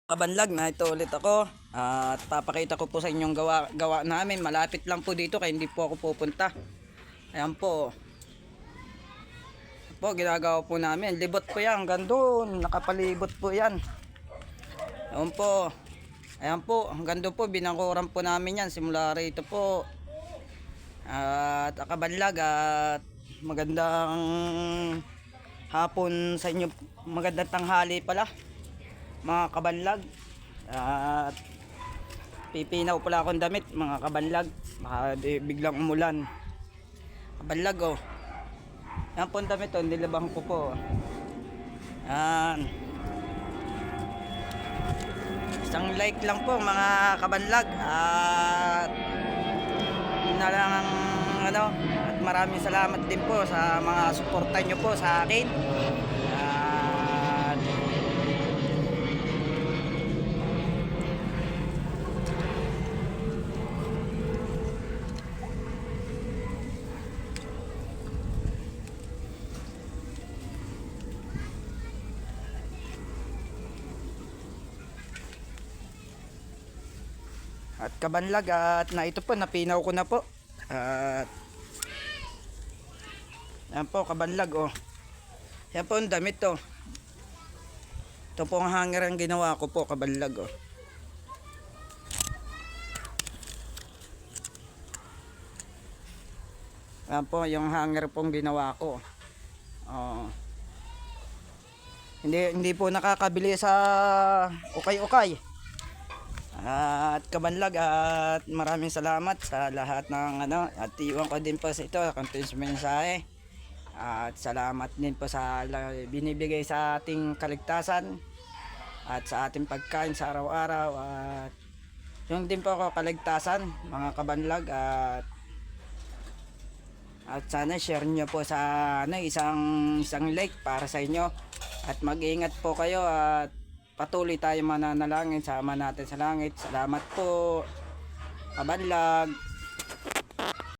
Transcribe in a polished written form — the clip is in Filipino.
Kabanlag na ito ulit ako at papakita ko po sa inyong gawa namin. Malapit lang po dito kaya hindi po ako pupunta. Ayan po. Ginagawa po namin. Libot po yan. Hanggang doon. Nakapalibot po yan. Ayan po. Ayan po. Hanggang doon po. Binangkuran po namin yan. Simula rito po. At kabanlag at magandang hapon sa inyo. Magandang tanghali pala, mga kabanlag. At pipinaw pala akong damit, mga kabanlag, baka biglang umulan. Kabanlag, oh, yan po ang damit, oh, nilabang ko po. Yan, isang like lang po, mga kabanlag, at na lang ano, at maraming salamat din po sa mga suporta nyo po sa akin. At kabanlag, at na ito po, napinaw ko na po. At yan po, kabanlag, oh. Yan po ang damit, oh. Ito po ang hanger ang ginawa ko po, kabanlag, oh. Yan po yung hanger pong ginawa ko. Oh. Hindi po nakakabili sa ukay-ukay. At kabanlag, at maraming salamat sa lahat ng ano, at iwan ko din po sa ito konting mensahe. At salamat din po sa binibigay sa ating kaligtasan at sa ating pagkain sa araw-araw, at yung din po ako kaligtasan, mga kabanlag. At sana share nyo po sa ano, isang like para sa inyo, at mag-iingat po kayo, at patuloy tayo mananalangin, sama natin sa langit. Salamat po, kabanlag.